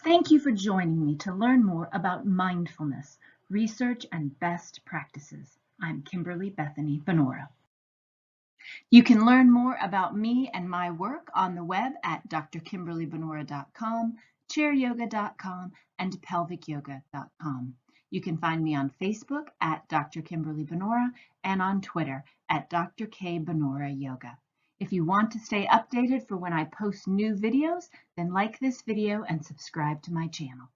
Thank you for joining me to learn more about mindfulness, research, and best practices. I'm Kimberlee Bethany Bonura. You can learn more about me and my work on the web at drkimberleebonura.com, chairyoga.com, and pelvicyoga.com. You can find me on Facebook at Dr. Kimberlee Bonura and on Twitter at Dr. K. Bonura Yoga. If you want to stay updated for when I post new videos, then like this video and subscribe to my channel.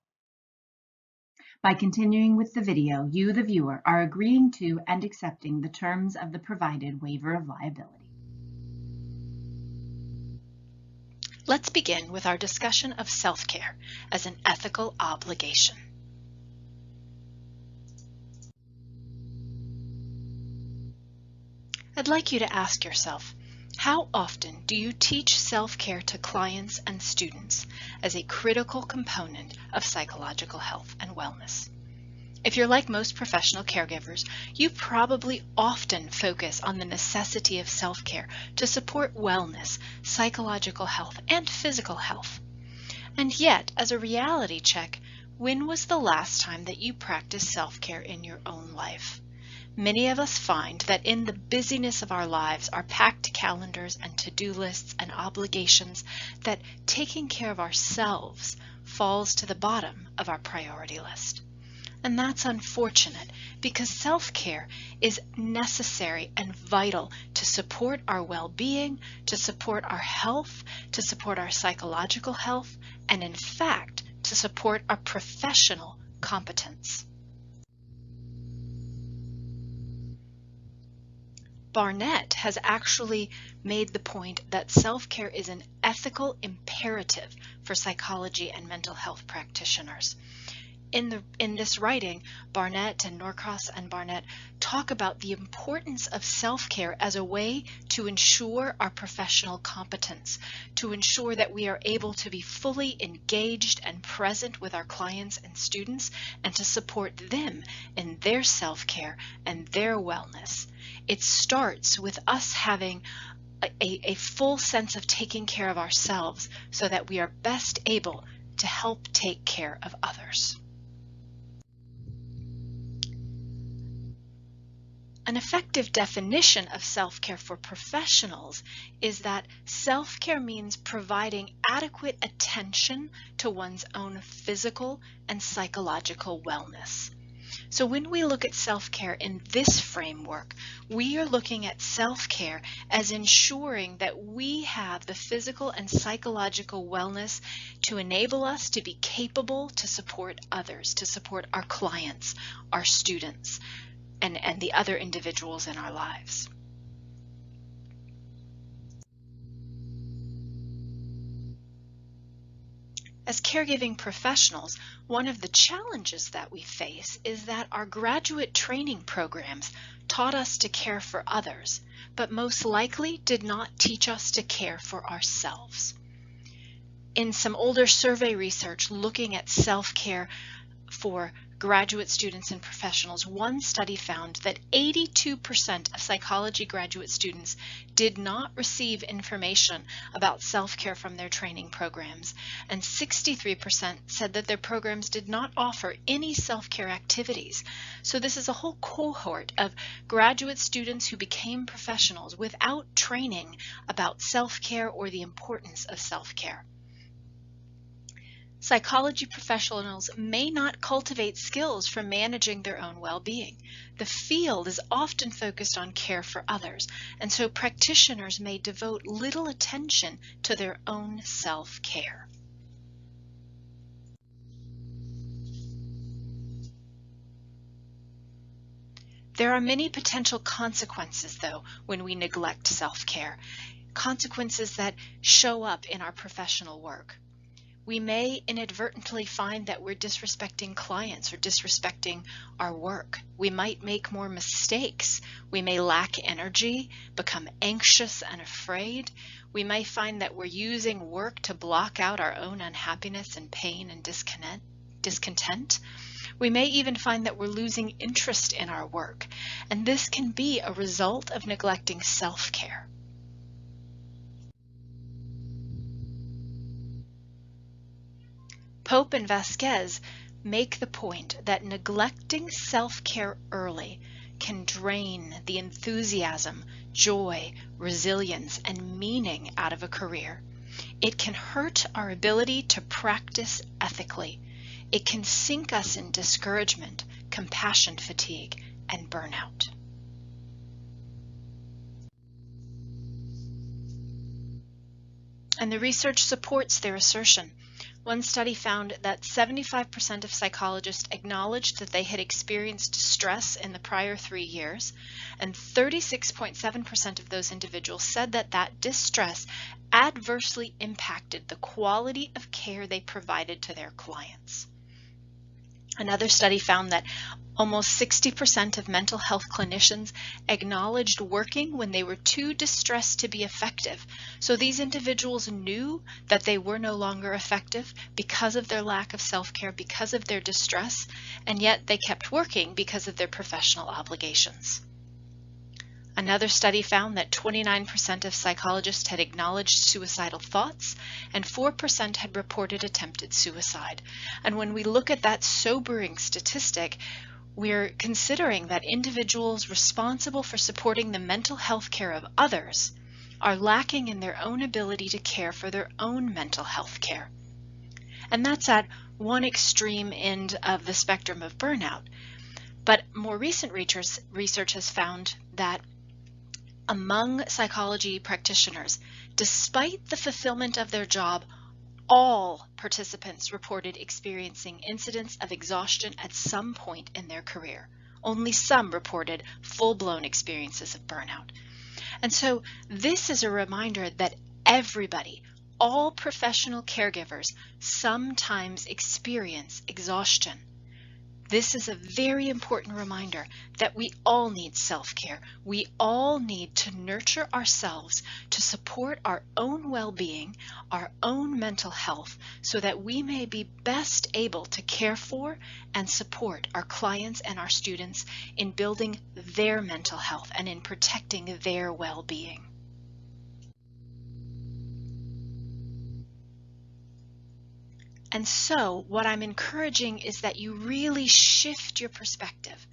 By continuing with the video, you, the viewer, are agreeing to and accepting the terms of the provided waiver of liability. Let's begin with our discussion of self-care as an ethical obligation. I'd like you to ask yourself, how often do you teach self-care to clients and students as a critical component of psychological health and wellness? If you're like most professional caregivers, you probably often focus on the necessity of self-care to support wellness, psychological health, and physical health. And yet, as a reality check, when was the last time that you practiced self-care in your own life? Many of us find that in the busyness of our lives, our packed calendars and to-do lists and obligations, that taking care of ourselves falls to the bottom of our priority list. And that's unfortunate because self-care is necessary and vital to support our well-being, to support our health, to support our psychological health, and in fact, to support our professional competence. Barnett has actually made the point that self-care is an ethical imperative for psychology and mental health practitioners. In this writing, Barnett and Norcross and Barnett talk about the importance of self-care as a way to ensure our professional competence, to ensure that we are able to be fully engaged and present with our clients and students, and to support them in their self-care and their wellness. It starts with us having a full sense of taking care of ourselves so that we are best able to help take care of others. An effective definition of self-care for professionals is that self-care means providing adequate attention to one's own physical and psychological wellness. So when we look at self-care in this framework, we are looking at self-care as ensuring that we have the physical and psychological wellness to enable us to be capable to support others, to support our clients, our students, and the other individuals in our lives. As caregiving professionals, one of the challenges that we face is that our graduate training programs taught us to care for others, but most likely did not teach us to care for ourselves. In some older survey research looking at self-care for graduate students and professionals, one study found that 82% of psychology graduate students did not receive information about self-care from their training programs, and 63% said that their programs did not offer any self-care activities. So this is a whole cohort of graduate students who became professionals without training about self-care or the importance of self-care. Psychology professionals may not cultivate skills for managing their own well-being. The field is often focused on care for others, and so practitioners may devote little attention to their own self-care. There are many potential consequences, though, when we neglect self-care, consequences that show up in our professional work. We may inadvertently find that we're disrespecting clients or disrespecting our work. We might make more mistakes. We may lack energy, become anxious and afraid. We may find that we're using work to block out our own unhappiness and pain and discontent. We may even find that we're losing interest in our work, and this can be a result of neglecting self-care. Pope and Vasquez make the point that neglecting self-care early can drain the enthusiasm, joy, resilience, and meaning out of a career. It can hurt our ability to practice ethically. It can sink us in discouragement, compassion fatigue, and burnout. And the research supports their assertion. One study found that 75% of psychologists acknowledged that they had experienced stress in the prior 3 years, and 36.7% of those individuals said that that distress adversely impacted the quality of care they provided to their clients. Another study found that almost 60% of mental health clinicians acknowledged working when they were too distressed to be effective. So these individuals knew that they were no longer effective because of their lack of self-care, because of their distress, and yet they kept working because of their professional obligations. Another study found that 29% of psychologists had acknowledged suicidal thoughts and 4% had reported attempted suicide. And when we look at that sobering statistic, we're considering that individuals responsible for supporting the mental health care of others are lacking in their own ability to care for their own mental health care. And that's at one extreme end of the spectrum of burnout. But more recent research has found that among psychology practitioners, despite the fulfillment of their job, all participants reported experiencing incidents of exhaustion at some point in their career. Only some reported full-blown experiences of burnout. And so this is a reminder that everybody, all professional caregivers, sometimes experience exhaustion. This is a very important reminder that we all need self-care. We all need to nurture ourselves to support our own well-being, our own mental health, so that we may be best able to care for and support our clients and our students in building their mental health and in protecting their well-being. And so what I'm encouraging is that you really shift your perspective.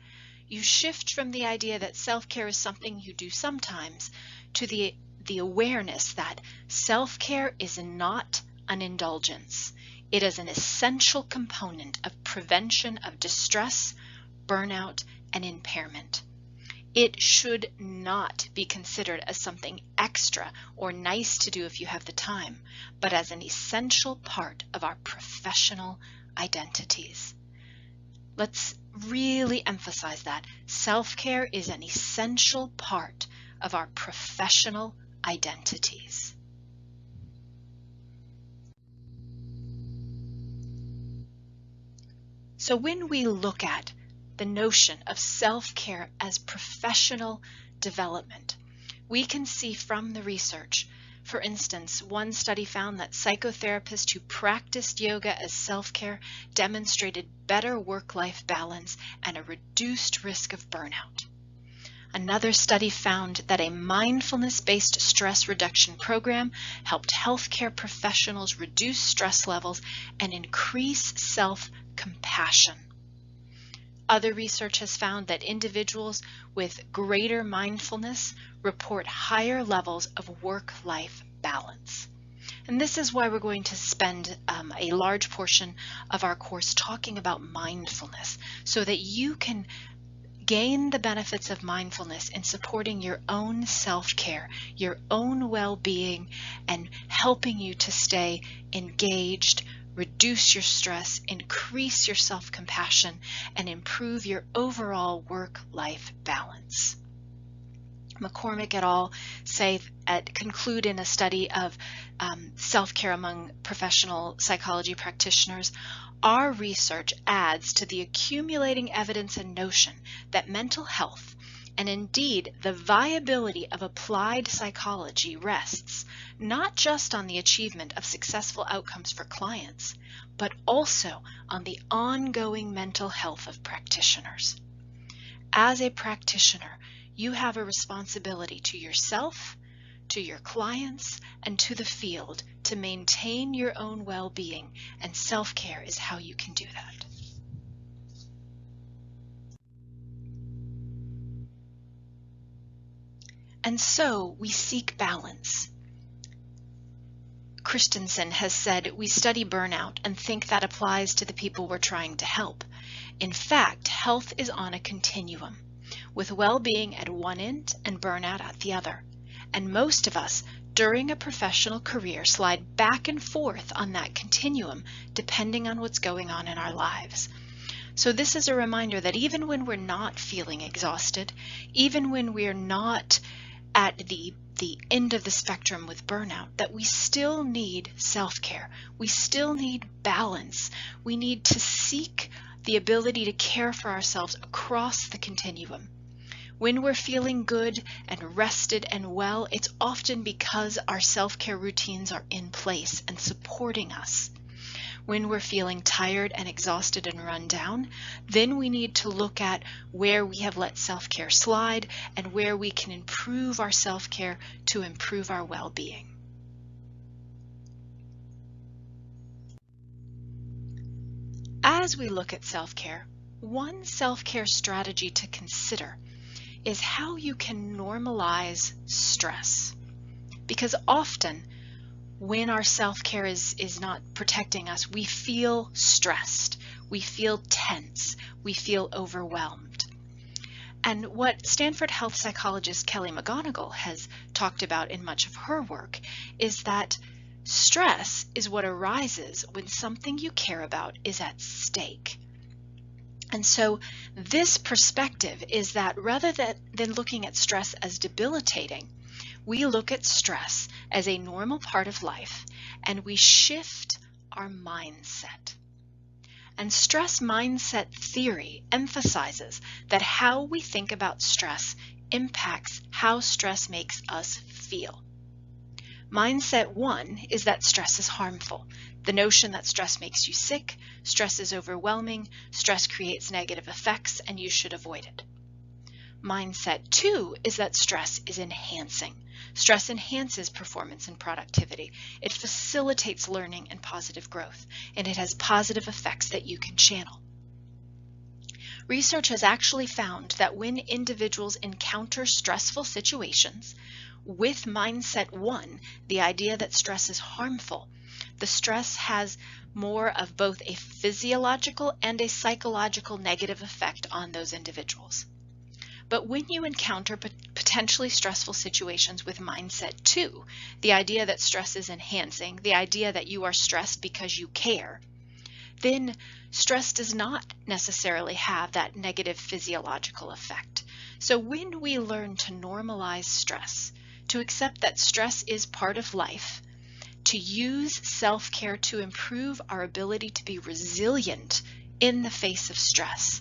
You shift from the idea that self-care is something you do sometimes to the awareness that self-care is not an indulgence. It is an essential component of prevention of distress, burnout, and impairment. It should not be considered as something extra or nice to do if you have the time, but as an essential part of our professional identities. Let's really emphasize that. Self-care is an essential part of our professional identities. So when we look at the notion of self-care as professional development, we can see from the research, for instance, one study found that psychotherapists who practiced yoga as self-care demonstrated better work-life balance and a reduced risk of burnout. Another study found that a mindfulness-based stress reduction program helped healthcare professionals reduce stress levels and increase self-compassion. Other research has found that individuals with greater mindfulness report higher levels of work-life balance. And this is why we're going to spend a large portion of our course talking about mindfulness, so that you can gain the benefits of mindfulness in supporting your own self-care, your own well-being, and helping you to stay engaged, reduce your stress, increase your self-compassion, and improve your overall work-life balance. McCormick et al. Conclude in a study of self-care among professional psychology practitioners, our research adds to the accumulating evidence and notion that mental health, and indeed the viability of applied psychology, rests not just on the achievement of successful outcomes for clients, but also on the ongoing mental health of practitioners. As a practitioner, you have a responsibility to yourself, to your clients, and to the field to maintain your own well-being, and self-care is how you can do that. And so we seek balance. Christensen has said, we study burnout and think that applies to the people we're trying to help. In fact, health is on a continuum, with well-being at one end and burnout at the other. And most of us, during a professional career, slide back and forth on that continuum, depending on what's going on in our lives. So this is a reminder that even when we're not feeling exhausted, even when we're not at the end of the spectrum with burnout, that we still need self-care. We still need balance. We need to seek the ability to care for ourselves across the continuum. When we're feeling good and rested and well, it's often because our self-care routines are in place and supporting us. When we're feeling tired and exhausted and run down, then we need to look at where we have let self-care slide and where we can improve our self-care to improve our well-being. As we look at self-care, one self-care strategy to consider is how you can normalize stress. Because often, when our self-care is not protecting us, we feel stressed, we feel tense, we feel overwhelmed. And what Stanford health psychologist Kelly McGonigal has talked about in much of her work is that stress is what arises when something you care about is at stake. And so this perspective is that rather than looking at stress as debilitating, we look at stress as a normal part of life, and we shift our mindset. And stress mindset theory emphasizes that how we think about stress impacts how stress makes us feel. Mindset 1 is that stress is harmful. The notion that stress makes you sick, stress is overwhelming, stress creates negative effects, and you should avoid it. Mindset 2 is that stress is enhancing. Stress enhances performance and productivity. It facilitates learning and positive growth, and it has positive effects that you can channel. Research has actually found that when individuals encounter stressful situations with mindset 1, the idea that stress is harmful, the stress has more of both a physiological and a psychological negative effect on those individuals. But when you encounter potentially stressful situations with mindset 2, the idea that stress is enhancing, the idea that you are stressed because you care, then stress does not necessarily have that negative physiological effect. So when we learn to normalize stress, to accept that stress is part of life, to use self-care to improve our ability to be resilient in the face of stress,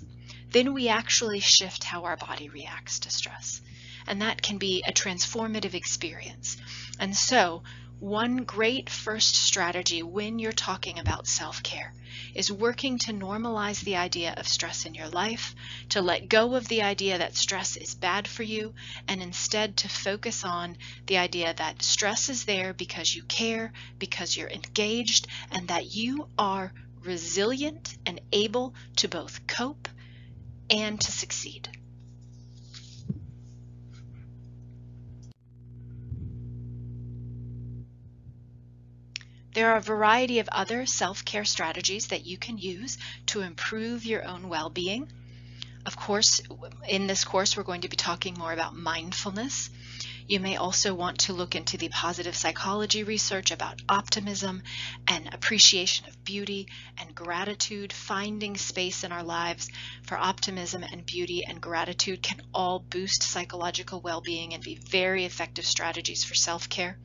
then we actually shift how our body reacts to stress. And that can be a transformative experience. And so, one great first strategy when you're talking about self-care is working to normalize the idea of stress in your life, to let go of the idea that stress is bad for you, and instead to focus on the idea that stress is there because you care, because you're engaged, and that you are resilient and able to both cope and to succeed. There are a variety of other self-care strategies that you can use to improve your own well-being. Of course, in this course, we're going to be talking more about mindfulness. You may also want to look into the positive psychology research about optimism and appreciation of beauty and gratitude. Finding space in our lives for optimism and beauty and gratitude can all boost psychological well-being and be very effective strategies for self-care.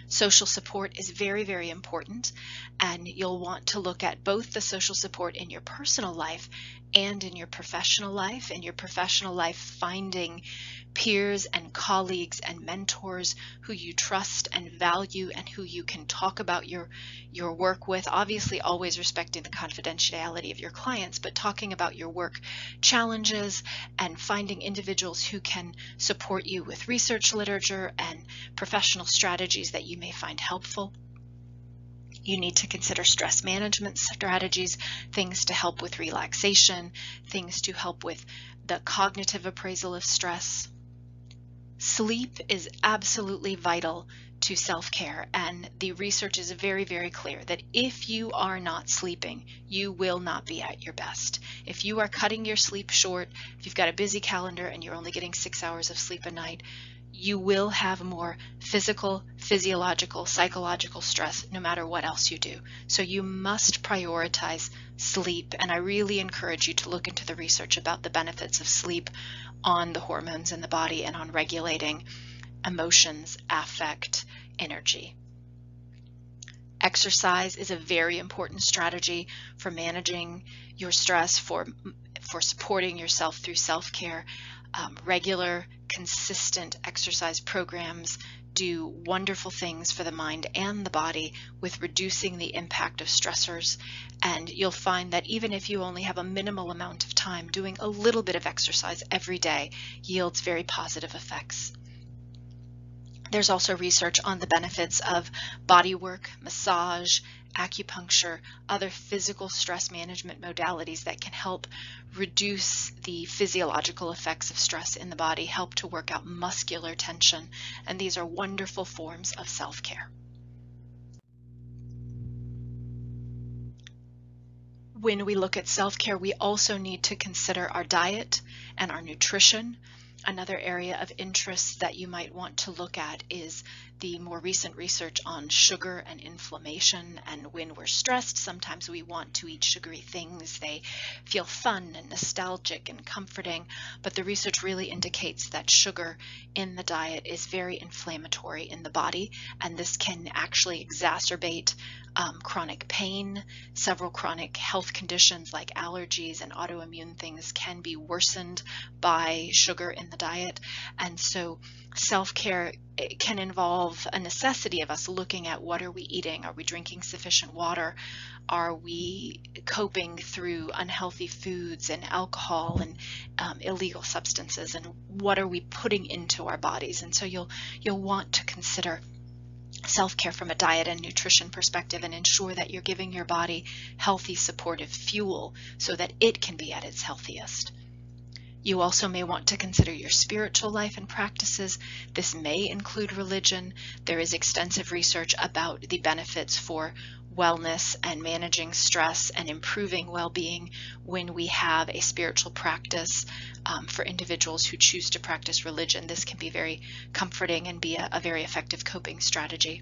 Social support is very, very important, and you'll want to look at both the social support in your personal life and in your professional life. In your professional life, finding peers and colleagues and mentors who you trust and value and who you can talk about your work with, obviously always respecting the confidentiality of your clients, but talking about your work challenges and finding individuals who can support you with research literature and professional strategies that you may find helpful. You need to consider stress management strategies, things to help with relaxation, things to help with the cognitive appraisal of stress. Sleep is absolutely vital to self-care, and the research is very, very clear that if you are not sleeping, you will not be at your best. If you are cutting your sleep short, if you've got a busy calendar and you're only getting 6 hours of sleep a night, you will have more physical, physiological, psychological stress no matter what else you do. So you must prioritize sleep, and I really encourage you to look into the research about the benefits of sleep on the hormones in the body and on regulating emotions, affect, energy. Exercise is a very important strategy for managing your stress, for supporting yourself through self-care. Regular, consistent exercise programs do wonderful things for the mind and the body with reducing the impact of stressors. And you'll find that even if you only have a minimal amount of time, doing a little bit of exercise every day yields very positive effects. There's also research on the benefits of body work, massage, acupuncture, other physical stress management modalities that can help reduce the physiological effects of stress in the body, help to work out muscular tension, and these are wonderful forms of self-care. When we look at self-care, we also need to consider our diet and our nutrition. Another area of interest that you might want to look at is the more recent research on sugar and inflammation. And when we're stressed, sometimes we want to eat sugary things. They feel fun and nostalgic and comforting, but the research really indicates that sugar in the diet is very inflammatory in the body, and this can actually exacerbate chronic pain. Several chronic health conditions like allergies and autoimmune things can be worsened by sugar in the diet. And so self-care can involve a necessity of us looking at what are we eating? Are we drinking sufficient water? Are we coping through unhealthy foods and alcohol and illegal substances? And what are we putting into our bodies? And so you'll want to consider self-care from a diet and nutrition perspective and ensure that you're giving your body healthy, supportive fuel so that it can be at its healthiest. You also may want to consider your spiritual life and practices. This may include religion. There is extensive research about the benefits for wellness and managing stress and improving well-being when we have a spiritual practice. For individuals who choose to practice religion, this can be very comforting and be a very effective coping strategy.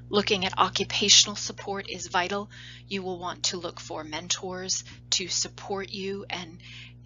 Looking at occupational support is vital. You will want to look for mentors to support you and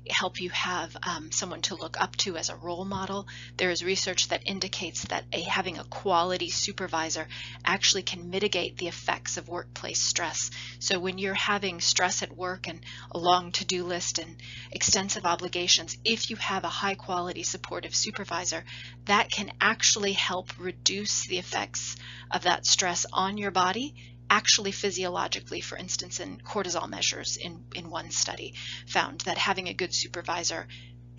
help you have someone to look up to as a role model. There is research that indicates that having a quality supervisor actually can mitigate the effects of workplace stress. So when you're having stress at work and a long to-do list and extensive obligations, if you have a high quality supportive supervisor, that can actually help reduce the effects of that stress on your body. Actually physiologically, for instance, in cortisol measures in one study found that having a good supervisor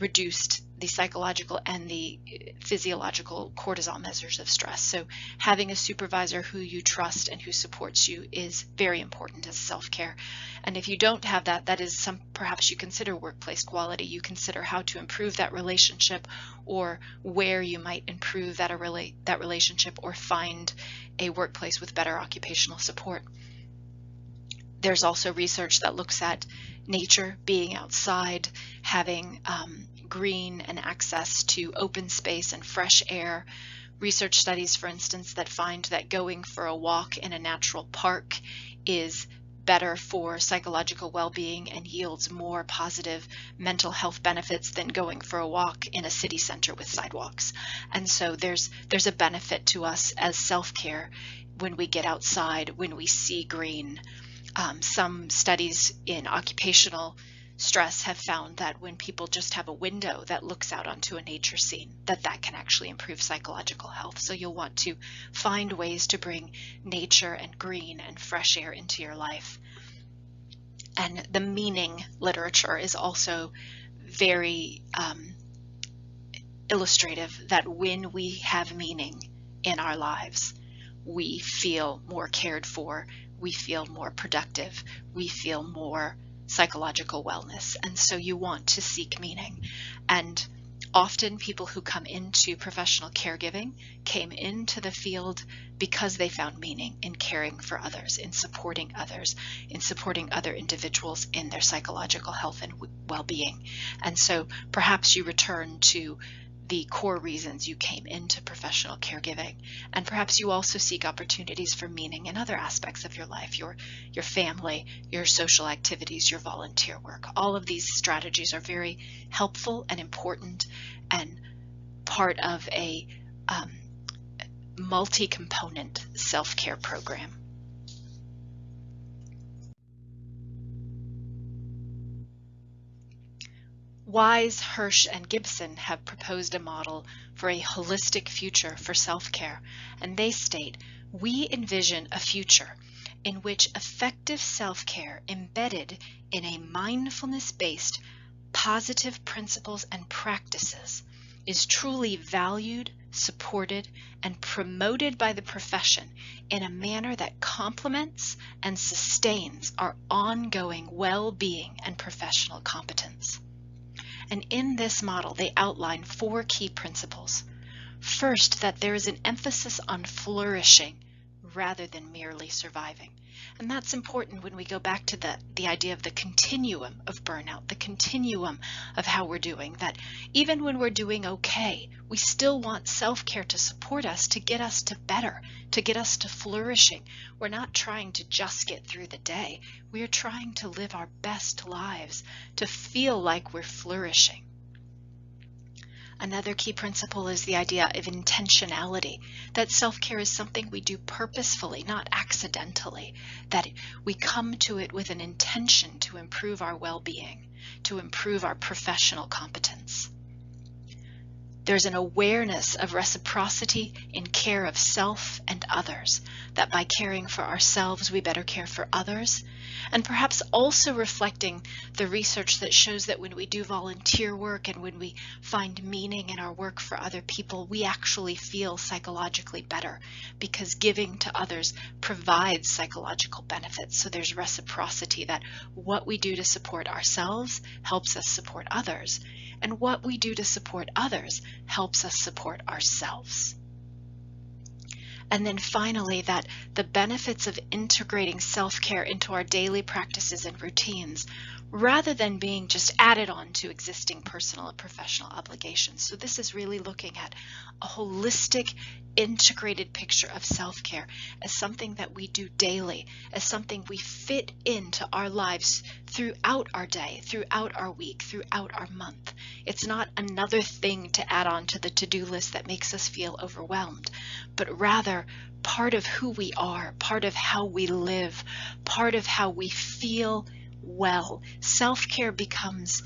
reduced the psychological and the physiological cortisol measures of stress. So having a supervisor who you trust and who supports you is very important as self-care. And if you don't have that, that is perhaps you consider workplace quality. You consider how to improve that relationship or where you might improve that relationship or find a workplace with better occupational support. There's also research that looks at nature, being outside, having green and access to open space and fresh air. Research studies, for instance, that find that going for a walk in a natural park is better for psychological well-being and yields more positive mental health benefits than going for a walk in a city center with sidewalks. And so there's a benefit to us as self-care when we get outside, when we see green. Some studies in occupational stress have found that when people just have a window that looks out onto a nature scene, that can actually improve psychological health. So you'll want to find ways to bring nature and green and fresh air into your life. And the meaning literature is also very illustrative, that when we have meaning in our lives, we feel more cared for, we feel more productive, we feel more psychological wellness. And so you want to seek meaning. And often people who come into professional caregiving came into the field because they found meaning in caring for others, in supporting other individuals in their psychological health and well-being. And so perhaps you return to the core reasons you came into professional caregiving, and perhaps you also seek opportunities for meaning in other aspects of your life, your family, your social activities, your volunteer work. All of these strategies are very helpful and important and part of a multi-component self-care program. Wise, Hirsch, and Gibson have proposed a model for a holistic future for self-care, and they state, "We envision a future in which effective self-care embedded in a mindfulness-based positive principles and practices is truly valued, supported, and promoted by the profession in a manner that complements and sustains our ongoing well-being and professional competence." And in this model, they outline 4 key principles. First, that there is an emphasis on flourishing rather than merely surviving. And that's important when we go back to the idea of the continuum of burnout, the continuum of how we're doing, that even when we're doing okay, we still want self-care to support us, to get us to better, to get us to flourishing. We're not trying to just get through the day. We're trying to live our best lives, to feel like we're flourishing. Another key principle is the idea of intentionality, that self-care is something we do purposefully, not accidentally, that we come to it with an intention to improve our well-being, to improve our professional competence. There's an awareness of reciprocity in care of self and others, that by caring for ourselves, we better care for others, and perhaps also reflecting the research that shows that when we do volunteer work and when we find meaning in our work for other people, we actually feel psychologically better, because giving to others provides psychological benefits. So there's reciprocity, that what we do to support ourselves helps us support others, and what we do to support others helps us support ourselves. And then finally, that the benefits of integrating self-care into our daily practices and routines, rather than being just added on to existing personal and professional obligations. So this is really looking at a holistic, integrated picture of self-care as something that we do daily, as something we fit into our lives throughout our day, throughout our week, throughout our month. It's not another thing to add on to the to-do list that makes us feel overwhelmed, but rather part of who we are, part of how we live, part of how we feel well. Self-care becomes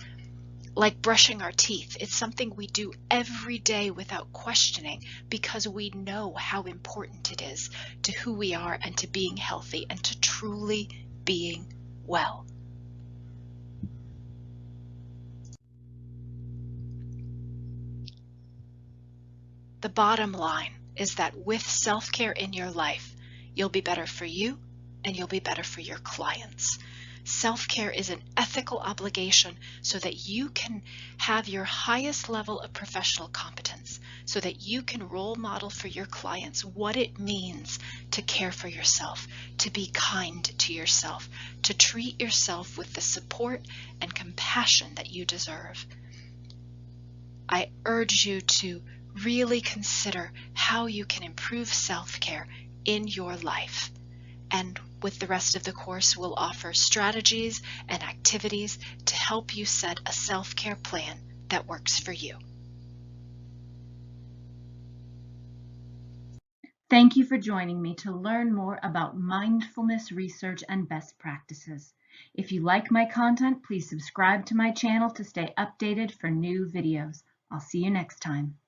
like brushing our teeth. It's something we do every day without questioning, because we know how important it is to who we are and to being healthy and to truly being well. The bottom line is that with self-care in your life, you'll be better for you and you'll be better for your clients. Self-care is an ethical obligation so that you can have your highest level of professional competence, so that you can role model for your clients what it means to care for yourself, to be kind to yourself, to treat yourself with the support and compassion that you deserve. I urge you to really consider how you can improve self-care in your life. And with the rest of the course, we'll offer strategies and activities to help you set a self-care plan that works for you. Thank you for joining me to learn more about mindfulness research and best practices. If you like my content, please subscribe to my channel to stay updated for new videos. I'll see you next time.